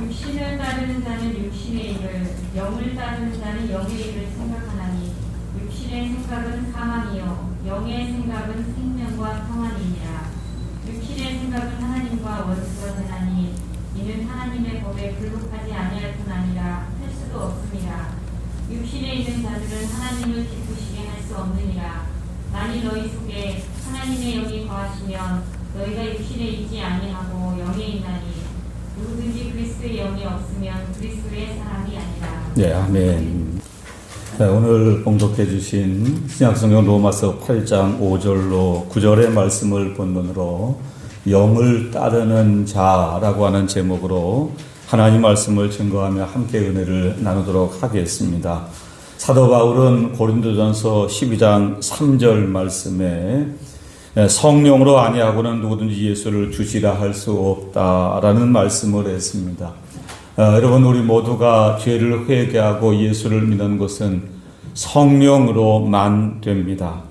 육신을 따르는 자는 육신의 일을, 영을 따르는 자는 영의 일을 생각하나니 육신의 생각은 사망이요 영의 생각은 생명과 평안이니라. 육신의 생각은 하나님과 원수가 되나니 이는 하나님의 법에 굴복하지 아니할 뿐 아니라 할 수도 없음이라. 육신에 있는 자들은 하나님을 기쁘시게 할 수 없느니라. 만일 너희 속에 하나님의 영이 거하시면 너희가 육신에 있지 아니하고 영에 있나니 누구든지 그리스도의 영이 없으면 그리스도의 사람이 아니라. 네, 아멘. 네, 오늘 봉독해 주신 신약성경 로마서 8장 5절로 9절의 말씀을 본문으로 영을 따르는 자라고 하는 제목으로 하나님 말씀을 증거하며 함께 은혜를 나누도록 하겠습니다. 사도 바울은 고린도전서 12장 3절 말씀에 성령으로 아니하고는 누구든지 예수를 주시라 할 수 없다라는 말씀을 했습니다. 여러분, 우리 모두가 죄를 회개하고 예수를 믿는 것은 성령으로만 됩니다.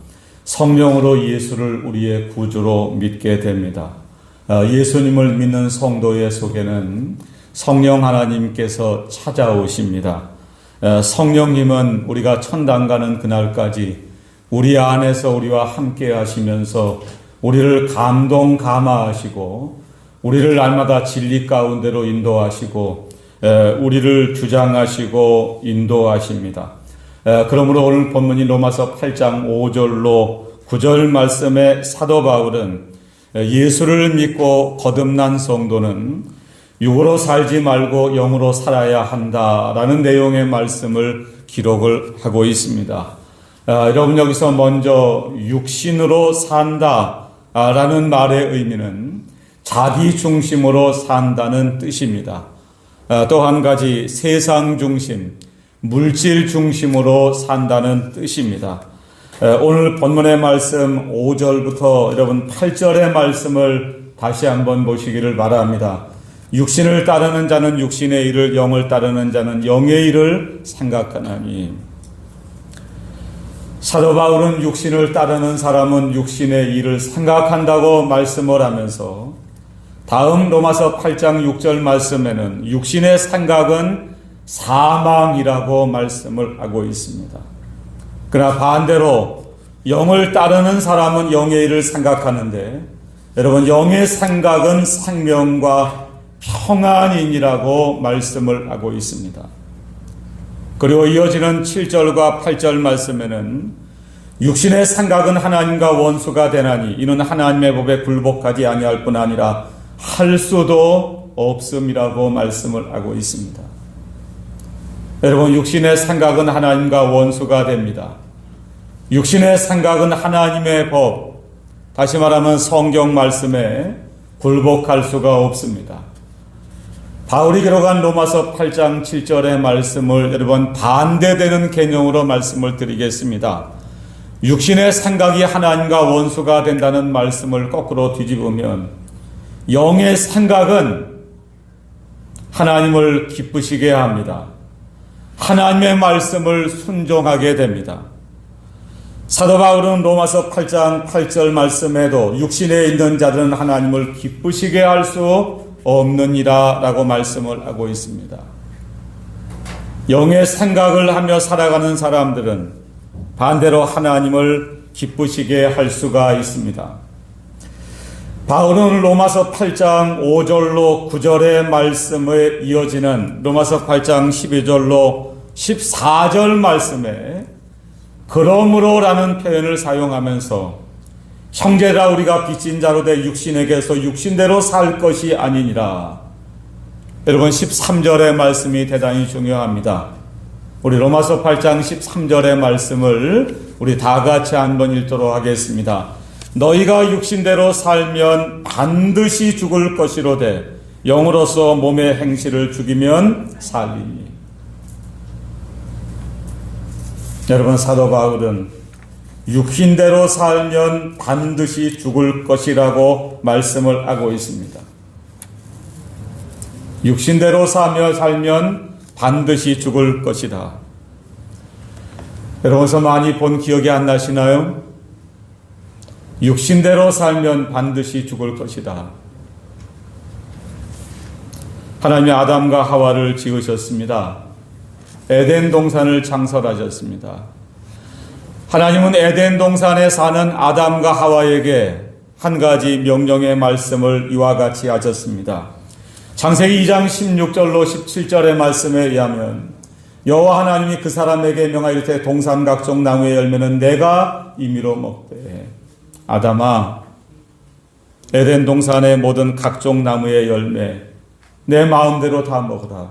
성령으로 예수를 우리의 구주로 믿게 됩니다. 예수님을 믿는 성도의 속에는 성령 하나님께서 찾아오십니다. 성령님은 우리가 천당 가는 그날까지 우리 안에서 우리와 함께 하시면서 우리를 감동감화하시고 우리를 날마다 진리 가운데로 인도하시고 우리를 주장하시고 인도하십니다. 그러므로 오늘 본문이 로마서 8장 5절로 9절 말씀에 사도 바울은 예수를 믿고 거듭난 성도는 육으로 살지 말고 영으로 살아야 한다라는 내용의 말씀을 기록을 하고 있습니다. 여러분, 여기서 먼저 육신으로 산다라는 말의 의미는 자기 중심으로 산다는 뜻입니다. 또 한 가지 세상 중심, 물질 중심으로 산다는 뜻입니다. 오늘 본문의 말씀 5절부터 여러분 8절의 말씀을 다시 한번 보시기를 바랍니다. 육신을 따르는 자는 육신의 일을, 영을 따르는 자는 영의 일을 생각하나니. 사도 바울은 육신을 따르는 사람은 육신의 일을 생각한다고 말씀을 하면서 다음 로마서 8장 6절 말씀에는 육신의 생각은 사망이라고 말씀을 하고 있습니다. 그러나 반대로 영을 따르는 사람은 영의 일을 생각하는데, 여러분, 영의 생각은 생명과 평안이니라고 말씀을 하고 있습니다. 그리고 이어지는 7절과 8절 말씀에는 육신의 생각은 하나님과 원수가 되나니 이는 하나님의 법에 굴복하지 아니할 뿐 아니라 할 수도 없음이라고 말씀을 하고 있습니다. 여러분, 육신의 생각은 하나님과 원수가 됩니다. 육신의 생각은 하나님의 법, 다시 말하면 성경 말씀에 굴복할 수가 없습니다. 바울이 기록한 로마서 8장 7절의 말씀을 여러분 반대되는 개념으로 말씀을 드리겠습니다. 육신의 생각이 하나님과 원수가 된다는 말씀을 거꾸로 뒤집으면 영의 생각은 하나님을 기쁘시게 합니다. 하나님의 말씀을 순종하게 됩니다. 사도 바울은 로마서 8장 8절 말씀에도 육신에 있는 자들은 하나님을 기쁘시게 할 수 없느니라 라고 말씀을 하고 있습니다. 영의 생각을 하며 살아가는 사람들은 반대로 하나님을 기쁘시게 할 수가 있습니다. 바울은 로마서 8장 5절로 9절의 말씀에 이어지는 로마서 8장 12절로 14절 말씀에 그러므로라는 표현을 사용하면서 형제라 우리가 빚진 자로 돼 육신에게서 육신대로 살 것이 아니니라. 여러분, 13절의 말씀이 대단히 중요합니다. 우리 로마서 8장 13절의 말씀을 우리 다 같이 한번 읽도록 하겠습니다. 너희가 육신대로 살면 반드시 죽을 것이로되 영으로서 몸의 행실을 죽이면 살리니. 여러분, 사도 바울은 육신대로 살면 반드시 죽을 것이라고 말씀을 하고 있습니다. 육신대로 살면 반드시 죽을 것이다. 여러분서 많이 본 기억이 안 나시나요? 육신대로 살면 반드시 죽을 것이다. 하나님이 아담과 하와를 지으셨습니다. 에덴 동산을 창설하셨습니다. 하나님은 에덴 동산에 사는 아담과 하와에게 한 가지 명령의 말씀을 이와 같이 하셨습니다. 창세기 2장 16절로 17절의 말씀에 의하면 여호와 하나님이 그 사람에게 명하이르되 동산 각종 나무의 열매는 내가 임의로 먹되 아담아 에덴 동산의 모든 각종 나무의 열매 내 마음대로 다 먹으라.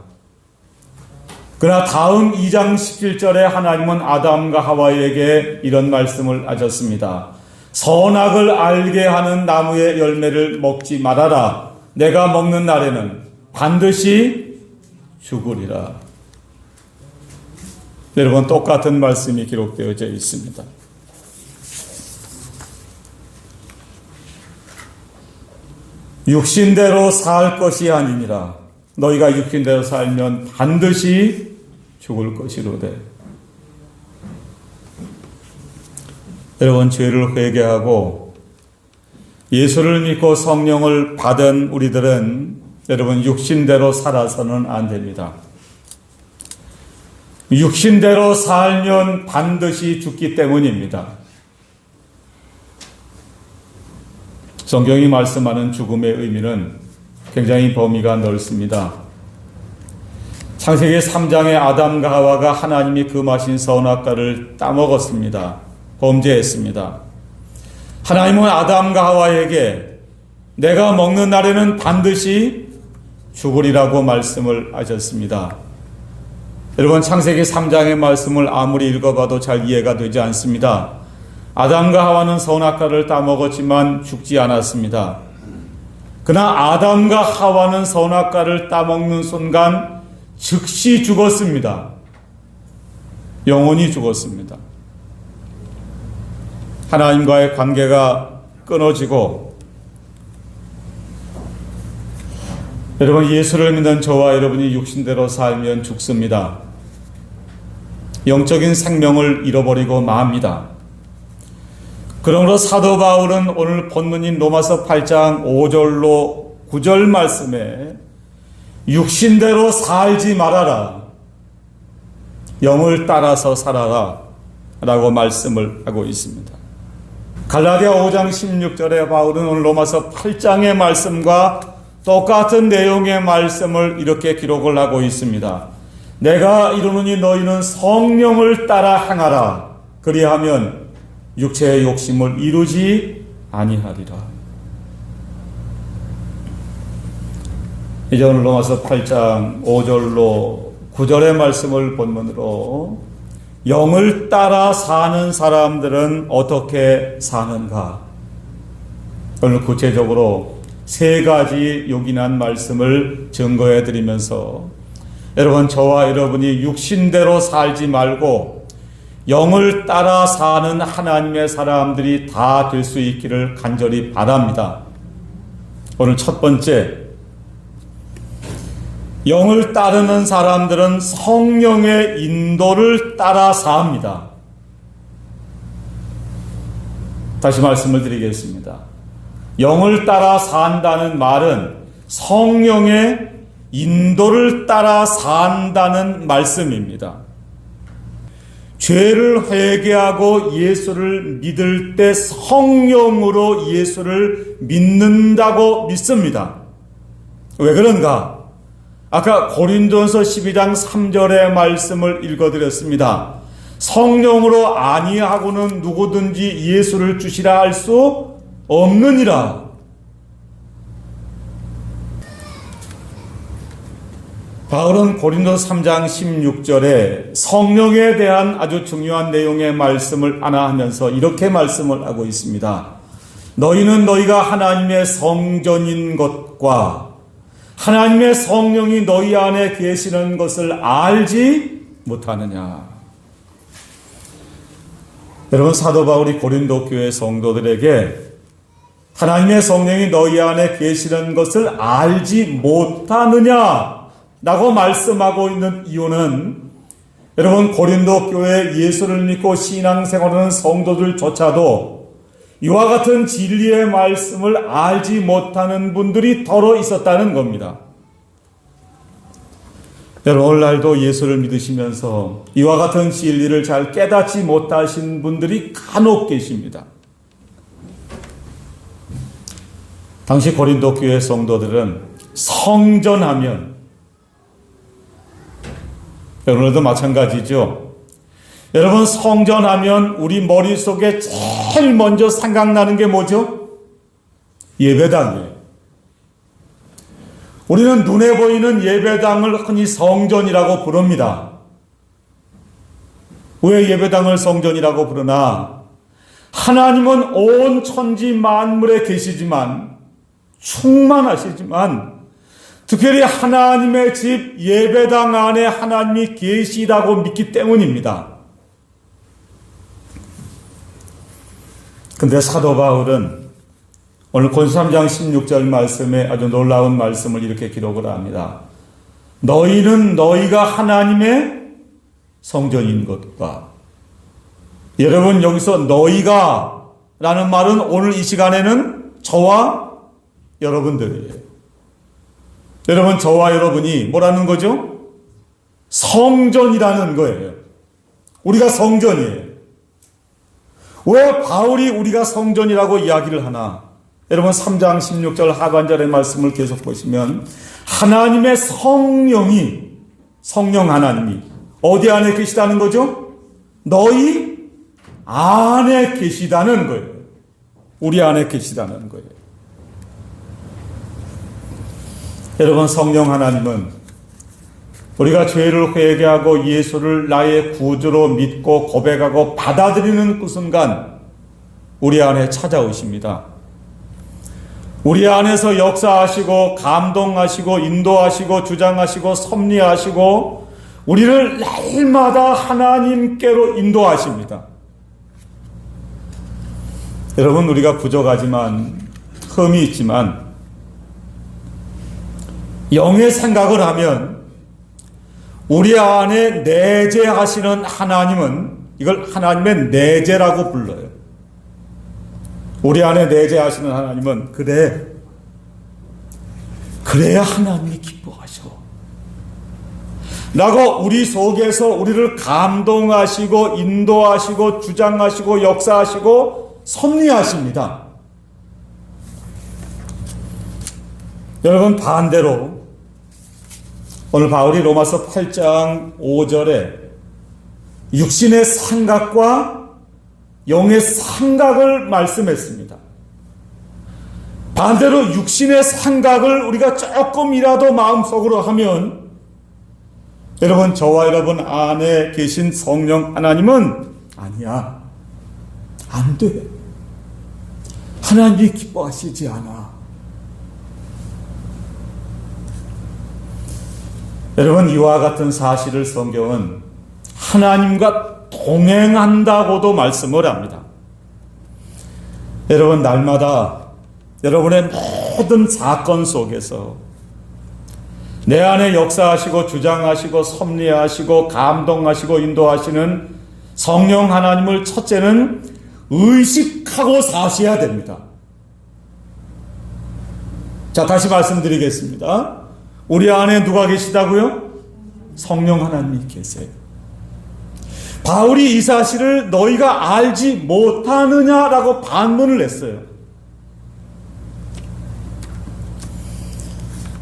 그러나 다음 2장 17절에 하나님은 아담과 하와에게 이런 말씀을 하셨습니다. 선악을 알게 하는 나무의 열매를 먹지 말아라. 내가 먹는 날에는 반드시 죽으리라. 여러분, 똑같은 말씀이 기록되어져 있습니다. 육신대로 살 것이 아니니라. 너희가 육신대로 살면 반드시 죽을 것이로되. 여러분, 죄를 회개하고 예수를 믿고 성령을 받은 우리들은 여러분 육신대로 살아서는 안 됩니다. 육신대로 살면 반드시 죽기 때문입니다. 성경이 말씀하는 죽음의 의미는 굉장히 범위가 넓습니다. 창세기 3장의 아담과 하와가 하나님이 금하신 선악과를 따먹었습니다. 범죄했습니다. 하나님은 아담과 하와에게 내가 먹는 날에는 반드시 죽으리라고 말씀을 하셨습니다. 여러분, 창세기 3장의 말씀을 아무리 읽어봐도 잘 이해가 되지 않습니다. 아담과 하와는 선악과를 따먹었지만 죽지 않았습니다. 그러나 아담과 하와는 선악과를 따먹는 순간 즉시 죽었습니다. 영원히 죽었습니다. 하나님과의 관계가 끊어지고 여러분, 예수를 믿는 저와 여러분이 육신대로 살면 죽습니다. 영적인 생명을 잃어버리고 맙니다. 그러므로 사도 바울은 오늘 본문인 로마서 8장 5절로 9절 말씀에 육신대로 살지 말아라. 영을 따라서 살아라. 라고 말씀을 하고 있습니다. 갈라디아 5장 16절에 바울은 오늘 로마서 8장의 말씀과 똑같은 내용의 말씀을 이렇게 기록을 하고 있습니다. 내가 이르노니 너희는 성령을 따라 행하라. 그리하면 육체의 욕심을 이루지 아니하리라. 이제 오늘 로마서 8장 5절로 9절의 말씀을 본문으로 영을 따라 사는 사람들은 어떻게 사는가? 오늘 구체적으로 세 가지 요긴한 말씀을 증거해 드리면서 여러분, 저와 여러분이 육신대로 살지 말고 영을 따라 사는 하나님의 사람들이 다 될 수 있기를 간절히 바랍니다. 오늘 첫 번째, 영을 따르는 사람들은 성령의 인도를 따라 삽니다. 다시 말씀을 드리겠습니다. 영을 따라 산다는 말은 성령의 인도를 따라 산다는 말씀입니다. 죄를 회개하고 예수를 믿을 때 성령으로 예수를 믿는다고 믿습니다. 왜 그런가? 아까 고린도전서 12장 3절의 말씀을 읽어드렸습니다. 성령으로 아니하고는 누구든지 예수를 주시라 할 수 없느니라. 바울은 고린도서 3장 16절에 성령에 대한 아주 중요한 내용의 말씀을 하나 하면서 이렇게 말씀을 하고 있습니다. 너희는 너희가 하나님의 성전인 것과 하나님의 성령이 너희 안에 계시는 것을 알지 못하느냐. 여러분, 사도 바울이 고린도 교회 성도들에게 하나님의 성령이 너희 안에 계시는 것을 알지 못하느냐 라고 말씀하고 있는 이유는 여러분, 고린도 교회 예수를 믿고 신앙생활하는 성도들조차도 이와 같은 진리의 말씀을 알지 못하는 분들이 더러 있었다는 겁니다. 여러분, 오늘날도 예수를 믿으시면서 이와 같은 진리를 잘 깨닫지 못하신 분들이 간혹 계십니다. 당시 고린도 교회 성도들은 성전하면, 여러분들도 마찬가지죠. 여러분, 성전하면 우리 머릿속에 제일 먼저 생각나는 게 뭐죠? 예배당이에요. 우리는 눈에 보이는 예배당을 흔히 성전이라고 부릅니다. 왜 예배당을 성전이라고 부르나? 하나님은 온 천지 만물에 계시지만, 충만하시지만, 특별히 하나님의 집 예배당 안에 하나님이 계시다고 믿기 때문입니다. 근데 사도 바울은 오늘 고린도 3장 16절 말씀에 아주 놀라운 말씀을 이렇게 기록을 합니다. 너희는 너희가 하나님의 성전인 것과, 여러분, 여기서 너희가 라는 말은 오늘 이 시간에는 저와 여러분들이에요. 여러분, 저와 여러분이 뭐라는 거죠? 성전이라는 거예요. 우리가 성전이에요. 왜 바울이 우리가 성전이라고 이야기를 하나? 여러분, 3장 16절 하반절의 말씀을 계속 보시면 하나님의 성령 하나님이 어디 안에 계시다는 거죠? 너희 안에 계시다는 거예요. 우리 안에 계시다는 거예요. 여러분, 성령 하나님은 우리가 죄를 회개하고 예수를 나의 구주로 믿고 고백하고 받아들이는 그 순간 우리 안에 찾아오십니다. 우리 안에서 역사하시고 감동하시고 인도하시고 주장하시고 섭리하시고 우리를 날마다 하나님께로 인도하십니다. 여러분, 우리가 부족하지만, 흠이 있지만 영의 생각을 하면 우리 안에 내재하시는 하나님은, 이걸 하나님의 내재라고 불러요. 우리 안에 내재하시는 하나님은 그래야 하나님이 기뻐하셔 라고 우리 속에서 우리를 감동하시고 인도하시고 주장하시고 역사하시고 섭리하십니다. 여러분, 반대로 오늘 바울이 로마서 8장 5절에 육신의 생각과 영의 생각을 말씀했습니다. 반대로 육신의 생각을 우리가 조금이라도 마음속으로 하면, 여러분, 저와 여러분 안에 계신 성령 하나님은 아니야, 안 돼, 하나님이 기뻐하시지 않아. 여러분, 이와 같은 사실을 성경은 하나님과 동행한다고도 말씀을 합니다. 여러분, 날마다 여러분의 모든 사건 속에서 내 안에 역사하시고 주장하시고 섭리하시고 감동하시고 인도하시는 성령 하나님을 첫째는 의식하고 사셔야 됩니다. 자, 다시 말씀드리겠습니다. 우리 안에 누가 계시다고요? 성령 하나님이 계세요. 바울이 이 사실을 너희가 알지 못하느냐라고 반문을 했어요.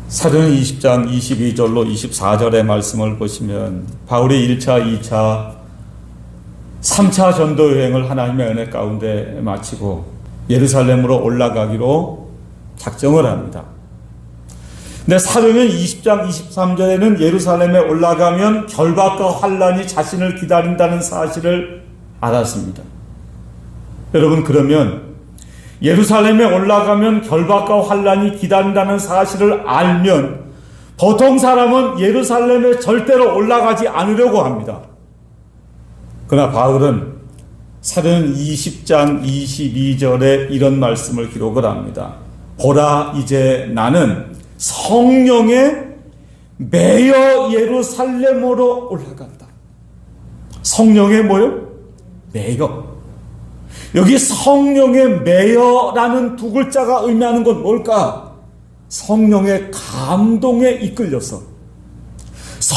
사도행 20장 22절로 24절의 말씀을 보시면 바울이 1차, 2차, 3차 전도 여행을 하나님의 은혜 가운데 마치고 예루살렘으로 올라가기로 작정을 합니다. 근데 사도행 20장 23절에는 예루살렘에 올라가면 결박과 환란이 자신을 기다린다는 사실을 알았습니다. 여러분, 그러면 예루살렘에 올라가면 결박과 환란이 기다린다는 사실을 알면 보통 사람은 예루살렘에 절대로 올라가지 않으려고 합니다. 그러나 바울은 사도행 20장 22절에 이런 말씀을 기록을 합니다. 보라, 이제 나는 성령에 매여 예루살렘으로 올라간다. 성령에 뭐요? 매여. 여기 성령에 매여라는 두 글자가 의미하는 건 뭘까? 성령의 감동에 이끌려서,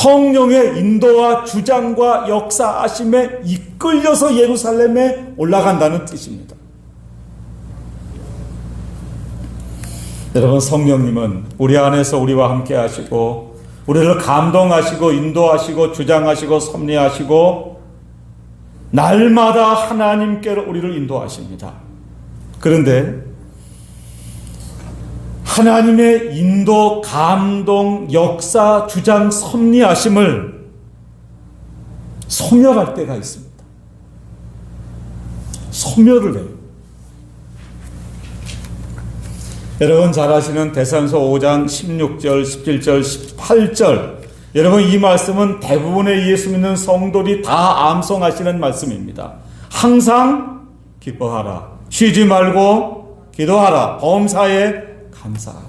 성령의 인도와 주장과 역사하심에 이끌려서 예루살렘에 올라간다는 뜻입니다. 여러분, 성령님은 우리 안에서 우리와 함께 하시고 우리를 감동하시고 인도하시고 주장하시고 섭리하시고 날마다 하나님께로 우리를 인도하십니다. 그런데 하나님의 인도, 감동, 역사, 주장, 섭리하심을 소멸할 때가 있습니다. 소멸을 해요. 여러분 잘 아시는 데살로니가서 5장 16절, 17절, 18절, 여러분 이 말씀은 대부분의 예수 믿는 성도들이 다 암송하시는 말씀입니다. 항상 기뻐하라, 쉬지 말고 기도하라, 범사에 감사하라.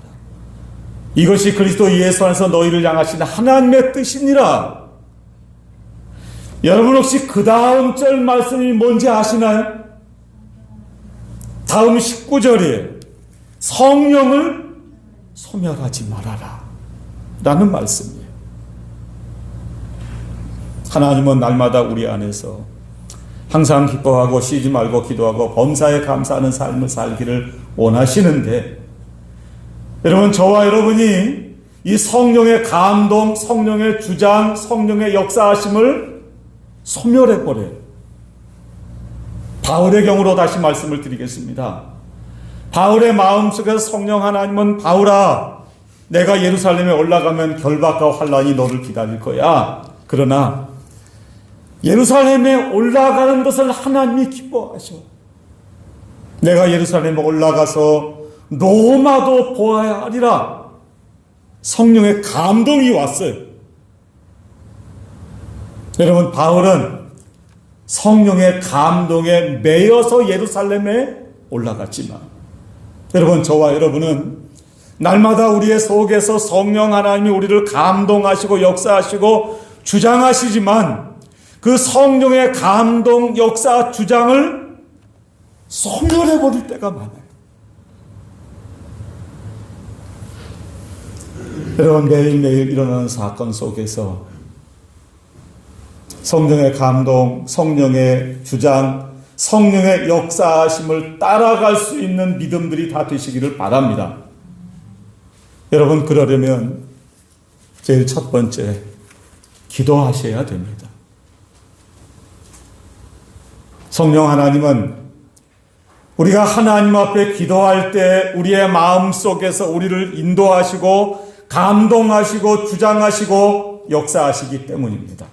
이것이 그리스도 예수 안에서 너희를 향하신 하나님의 뜻이니라. 여러분 혹시 그 다음 절 말씀이 뭔지 아시나요? 다음 19절이에요. 성령을 소멸하지 말아라 라는 말씀이에요. 하나님은 날마다 우리 안에서 항상 기뻐하고 쉬지 말고 기도하고 범사에 감사하는 삶을 살기를 원하시는데, 여러분 저와 여러분이 이 성령의 감동, 성령의 주장, 성령의 역사하심을 소멸해버려요. 바울의 경우로 다시 말씀을 드리겠습니다. 바울의 마음속에서 성령 하나님은 바울아, 내가 예루살렘에 올라가면 결박과 환란이 너를 기다릴 거야. 그러나 예루살렘에 올라가는 것을 하나님이 기뻐하셔. 내가 예루살렘에 올라가서 로마도 보아야 하리라. 성령의 감동이 왔어요. 여러분 바울은 성령의 감동에 매여서 예루살렘에 올라갔지만, 여러분 저와 여러분은 날마다 우리의 속에서 성령 하나님이 우리를 감동하시고 역사하시고 주장하시지만 그 성령의 감동, 역사, 주장을 소멸해버릴 때가 많아요. 여러분 매일매일 일어나는 사건 속에서 성령의 감동, 성령의 주장, 성령의 역사하심을 따라갈 수 있는 믿음들이 다 되시기를 바랍니다. 여러분 그러려면 제일 첫 번째 기도하셔야 됩니다. 성령 하나님은 우리가 하나님 앞에 기도할 때 우리의 마음 속에서 우리를 인도하시고 감동하시고 주장하시고 역사하시기 때문입니다.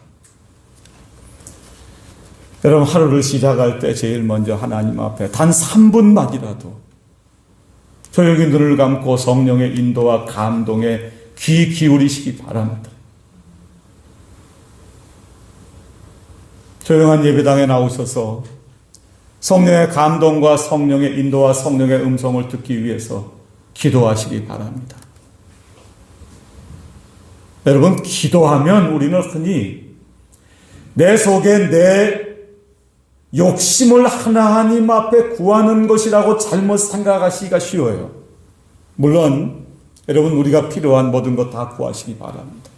여러분 하루를 시작할 때 제일 먼저 하나님 앞에 단 3분만이라도 조용히 눈을 감고 성령의 인도와 감동에 귀 기울이시기 바랍니다. 조용한 예배당에 나오셔서 성령의 감동과 성령의 인도와 성령의 음성을 듣기 위해서 기도하시기 바랍니다. 여러분 기도하면 우리는 흔히 내 속에 내 욕심을 하나님 앞에 구하는 것이라고 잘못 생각하시기가 쉬워요. 물론 여러분 우리가 필요한 모든 것 다 구하시기 바랍니다.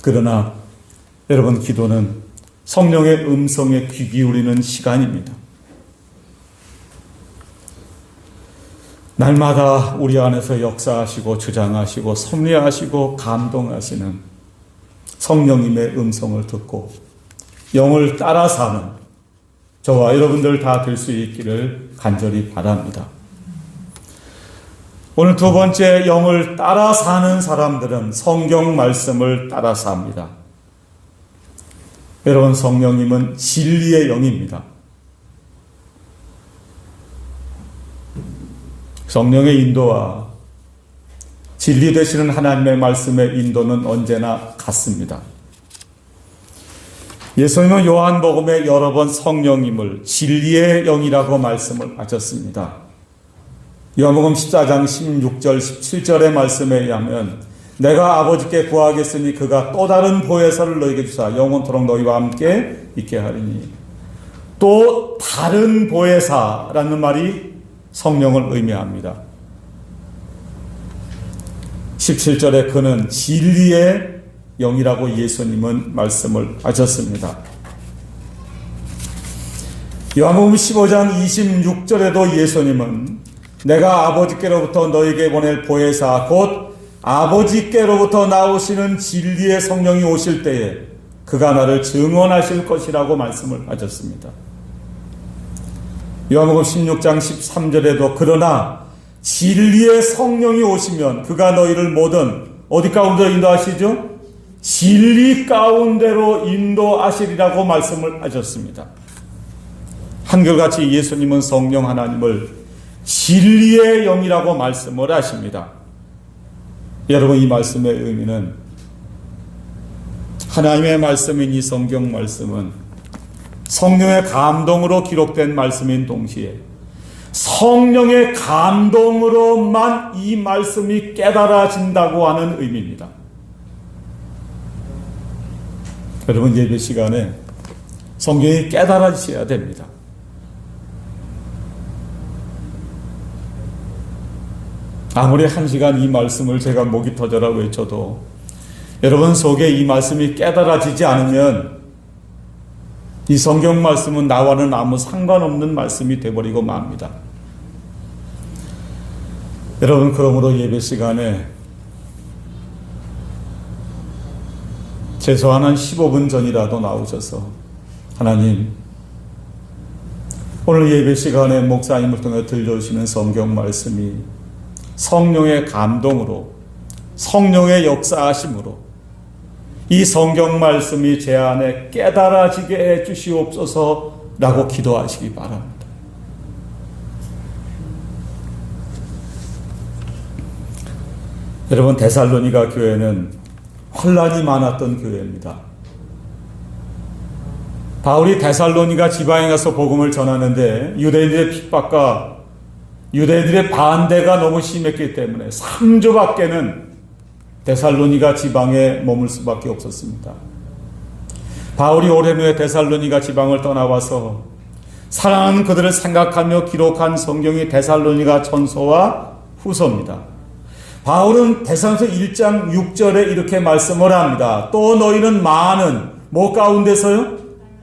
그러나 여러분 기도는 성령의 음성에 귀 기울이는 시간입니다. 날마다 우리 안에서 역사하시고 주장하시고 섭리하시고 감동하시는 성령님의 음성을 듣고 영을 따라 사는 저와 여러분들 다 될 수 있기를 간절히 바랍니다. 오늘 두 번째, 영을 따라 사는 사람들은 성경 말씀을 따라 삽니다. 여러분 성령님은 진리의 영입니다. 성령의 인도와 진리 되시는 하나님의 말씀의 인도는 언제나 같습니다. 예수님은 요한복음에 여러 번 성령님을 진리의 영이라고 말씀을 하셨습니다. 요한복음 14장 16절 17절의 말씀에 의하면 내가 아버지께 구하겠으니 그가 또 다른 보혜사를 너희에게 주사 영원토록 너희와 함께 있게 하리니, 또 다른 보혜사라는 말이 성령을 의미합니다. 17절에 그는 진리의 영이라고 예수님은 말씀을 하셨습니다. 요한복음 15장 26절에도 예수님은 내가 아버지께로부터 너에게 보낼 보혜사 곧 아버지께로부터 나오시는 진리의 성령이 오실 때에 그가 나를 증언하실 것이라고 말씀을 하셨습니다. 요한복음 16장 13절에도 그러나 진리의 성령이 오시면 그가 너희를 모든 어디 가운데로 인도하시죠? 진리 가운데로 인도하시리라고 말씀을 하셨습니다. 한결같이 예수님은 성령 하나님을 진리의 영이라고 말씀을 하십니다. 여러분, 이 말씀의 의미는 하나님의 말씀인 이 성경 말씀은 성령의 감동으로 기록된 말씀인 동시에 성령의 감동으로만 이 말씀이 깨달아진다고 하는 의미입니다. 여러분, 예배 시간에 성경이 깨달아지셔야 됩니다. 아무리 1시간 이 말씀을 제가 목이 터져라 외쳐도 여러분 속에 이 말씀이 깨달아지지 않으면 이 성경 말씀은 나와는 아무 상관없는 말씀이 되어버리고 맙니다. 여러분, 그러므로 예배 시간에 최소한 한 15분 전이라도 나오셔서 하나님, 오늘 예배 시간에 목사님을 통해 들려주시는 성경 말씀이 성령의 감동으로 성령의 역사하심으로 이 성경 말씀이 제 안에 깨달아지게 해 주시옵소서라고 기도하시기 바랍니다. 여러분, 데살로니가 교회는 환란이 많았던 교회입니다. 바울이 데살로니가 지방에 가서 복음을 전하는데 유대인들의 핍박과 유대인들의 반대가 너무 심했기 때문에 3주밖에는 데살로니가 지방에 머물 수밖에 없었습니다. 바울이 오랜 후에 데살로니가 지방을 떠나와서 사랑하는 그들을 생각하며 기록한 성경이 데살로니가 전서와 후서입니다. 바울은 데살로니서 1장 6절에 이렇게 말씀을 합니다. 또 너희는 많은 뭐 가운데서요?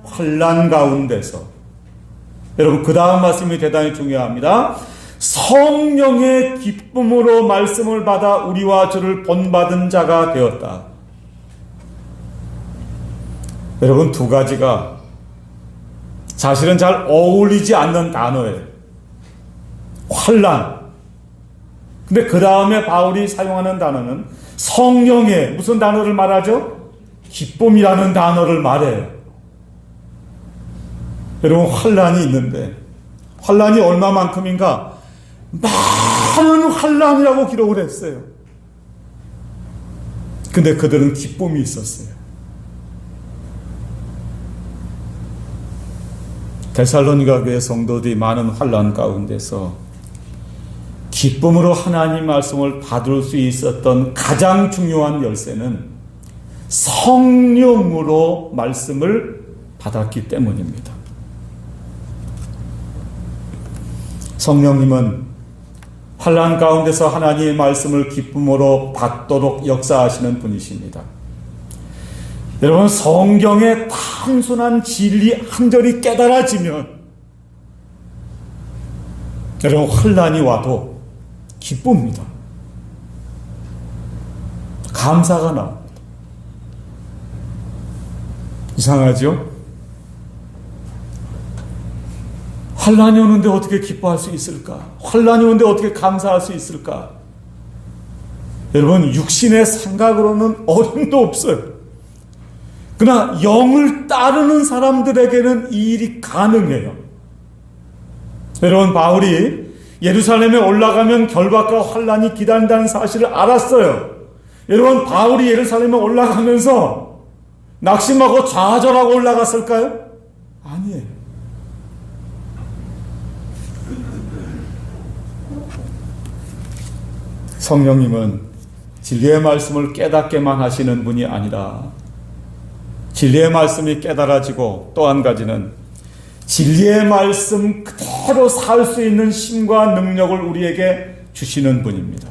환난 가운데서. 여러분, 그 다음 말씀이 대단히 중요합니다. 성령의 기쁨으로 말씀을 받아 우리와 주를 본받은 자가 되었다. 여러분, 두 가지가 사실은 잘 어울리지 않는 단어예요. 환난. 근데 그 다음에 바울이 사용하는 단어는 성령의 무슨 단어를 말하죠? 기쁨이라는 단어를 말해요. 여러분, 환난이 있는데 환난이 얼마만큼인가? 많은 환난이라고 기록을 했어요. 근데 그들은 기쁨이 있었어요. 데살로니가 교회 성도들이 많은 환난 가운데서 기쁨으로 하나님 말씀을 받을 수 있었던 가장 중요한 열쇠는 성령으로 말씀을 받았기 때문입니다. 성령님은 환난 가운데서 하나님의 말씀을 기쁨으로 받도록 역사하시는 분이십니다. 여러분, 성경의 단순한 진리 한 절이 깨달아지면 여러분, 환난이 와도 기쁩니다. 감사가 나옵니다. 이상하죠? 환난이 오는데 어떻게 기뻐할 수 있을까? 환난이 오는데 어떻게 감사할 수 있을까? 여러분, 육신의 생각으로는 어림도 없어요. 그러나 영을 따르는 사람들에게는 이 일이 가능해요. 여러분, 바울이 예루살렘에 올라가면 결박과 환난이 기다린다는 사실을 알았어요. 여러분, 바울이 예루살렘에 올라가면서 낙심하고 좌절하고 올라갔을까요? 아니에요. 성령님은 진리의 말씀을 깨닫게만 하시는 분이 아니라 진리의 말씀이 깨달아지고 또 한 가지는 진리의 말씀 그대로 살 수 있는 힘과 능력을 우리에게 주시는 분입니다.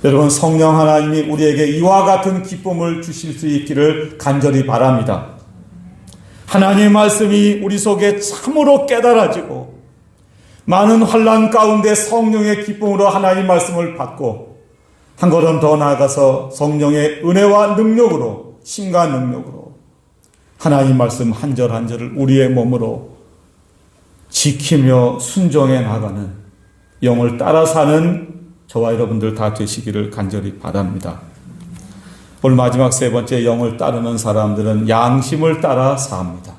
여러분, 성령 하나님이 우리에게 이와 같은 기쁨을 주실 수 있기를 간절히 바랍니다. 하나님의 말씀이 우리 속에 참으로 깨달아지고 많은 환난 가운데 성령의 기쁨으로 하나님의 말씀을 받고 한 걸음 더 나아가서 성령의 은혜와 능력으로, 힘과 능력으로 하나님 말씀 한 절 한 절을 우리의 몸으로 지키며 순종해 나가는, 영을 따라 사는 저와 여러분들 다 되시기를 간절히 바랍니다. 오늘 마지막 세 번째, 영을 따르는 사람들은 양심을 따라 삽니다.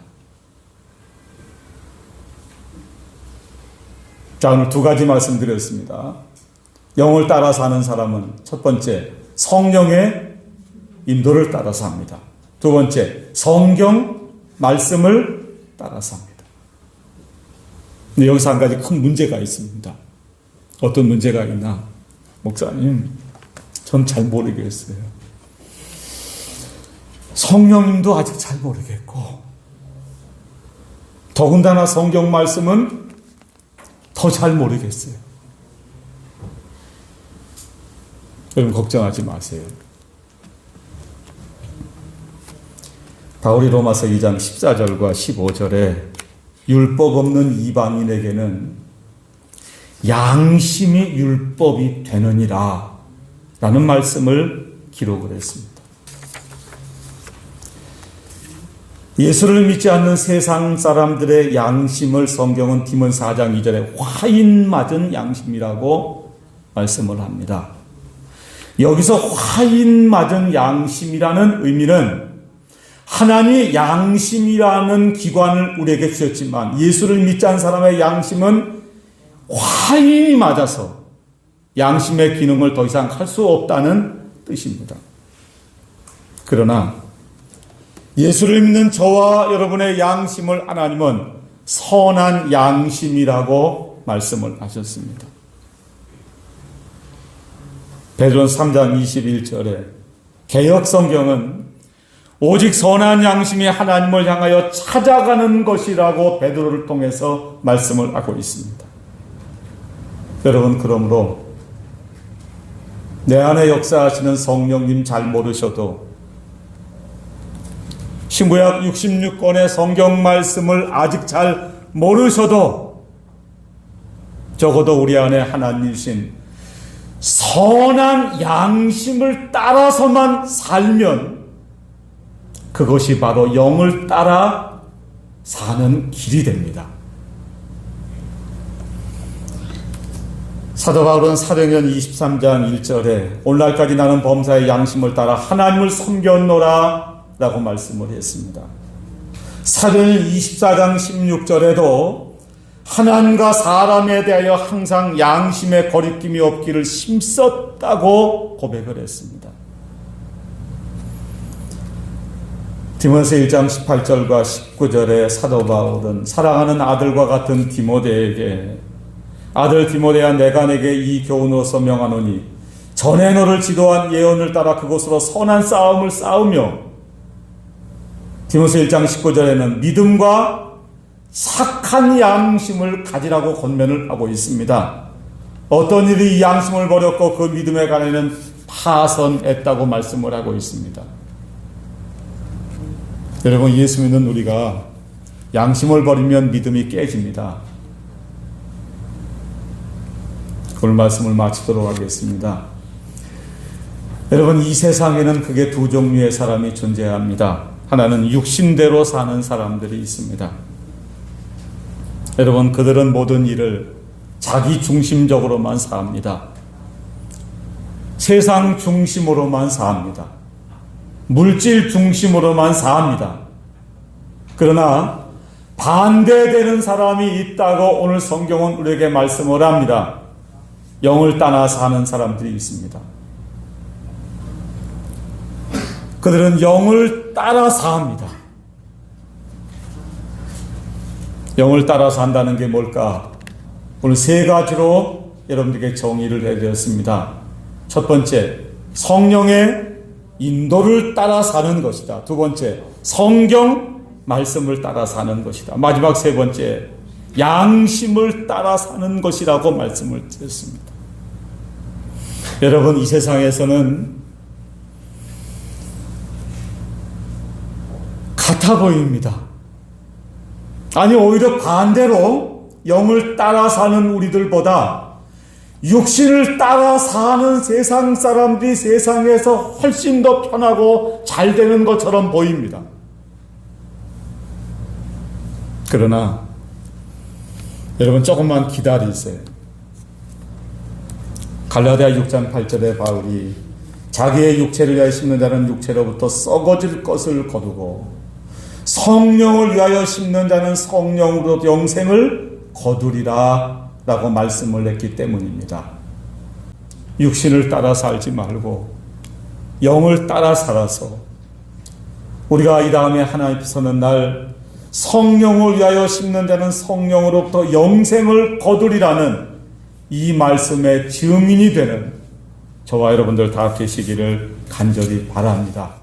자, 오늘 두 가지 말씀드렸습니다. 영을 따라 사는 사람은 첫 번째, 성령의 인도를 따라 삽니다. 두 번째, 성경 말씀을 따라 삽니다. 근데 여기서 한 가지 큰 문제가 있습니다. 어떤 문제가 있나? 목사님, 전 잘 모르겠어요. 성령님도 아직 잘 모르겠고, 더군다나 성경 말씀은 더 잘 모르겠어요. 여러분, 걱정하지 마세요. 바울이 로마서 2장 14절과 15절에 율법 없는 이방인에게는 양심이 율법이 되느니라 라는 말씀을 기록을 했습니다. 예수를 믿지 않는 세상 사람들의 양심을 성경은 디모데 4장 2절에 화인 맞은 양심이라고 말씀을 합니다. 여기서 화인 맞은 양심이라는 의미는 하나님의 양심이라는 기관을 우리에게 주셨지만 예수를 믿지 않은 사람의 양심은 화인이 맞아서 양심의 기능을 더 이상 할 수 없다는 뜻입니다. 그러나 예수를 믿는 저와 여러분의 양심을 하나님은 선한 양심이라고 말씀을 하셨습니다. 베드로전서 3장 21절에 개역 성경은 오직 선한 양심이 하나님을 향하여 찾아가는 것이라고 베드로를 통해서 말씀을 하고 있습니다. 여러분, 그러므로 내 안에 역사하시는 성령님 잘 모르셔도 신구약 66권의 성경 말씀을 아직 잘 모르셔도 적어도 우리 안에 하나님이신 선한 양심을 따라서만 살면 그것이 바로 영을 따라 사는 길이 됩니다. 사도 바울은 사도행전 23장 1절에 오늘날까지 나는 범사의 양심을 따라 하나님을 섬겼노라 라고 말씀을 했습니다. 사도행전 24장 16절에도 하나님과 사람에 대하여 항상 양심의 거리낌이 없기를 힘썼다고 고백을 했습니다. 디모데서 1장 18절과 19절에 사도 바울은 사랑하는 아들과 같은 디모데에게 아들 디모데야, 내가 내게 이 교훈으로서 명하노니 전에 너를 지도한 예언을 따라 그곳으로 선한 싸움을 싸우며, 디모데서 1장 19절에는 믿음과 착한 양심을 가지라고 권면을 하고 있습니다. 어떤 일이 이 양심을 버렸고 그 믿음에 관해는 파선했다고 말씀을 하고 있습니다. 여러분, 예수 믿는 우리가 양심을 버리면 믿음이 깨집니다. 오늘 말씀을 마치도록 하겠습니다. 여러분, 이 세상에는 크게 두 종류의 사람이 존재합니다. 하나는 육신대로 사는 사람들이 있습니다. 여러분, 그들은 모든 일을 자기 중심적으로만 삽니다. 세상 중심으로만 삽니다. 물질 중심으로만 삽니다. 그러나 반대되는 사람이 있다고 오늘 성경은 우리에게 말씀을 합니다. 영을 따라 사는 사람들이 있습니다. 그들은 영을 따라 삽니다. 영을 따라 산다는 게 뭘까? 오늘 세 가지로 여러분들에게 정의를 해드렸습니다. 첫 번째, 성령의 인도를 따라 사는 것이다. 두 번째, 성경 말씀을 따라 사는 것이다. 마지막 세 번째, 양심을 따라 사는 것이라고 말씀을 드렸습니다. 여러분, 이 세상에서는 같아 보입니다. 아니, 오히려 반대로 영을 따라 사는 우리들보다 육신을 따라 사는 세상 사람들이 세상에서 훨씬 더 편하고 잘 되는 것처럼 보입니다. 그러나 여러분, 조금만 기다리세요. 갈라디아 6장 8절에 바울이 자기의 육체를 위하여 심는 자는 육체로부터 썩어질 것을 거두고 성령을 위하여 심는 자는 성령으로 영생을 거두리라 라고 말씀을 했기 때문입니다. 육신을 따라 살지 말고 영을 따라 살아서 우리가 이 다음에 하나님께서는 날 성령을 위하여 심는 자는 성령으로부터 영생을 거두리라는 이 말씀의 증인이 되는 저와 여러분들 다 되시기를 간절히 바랍니다.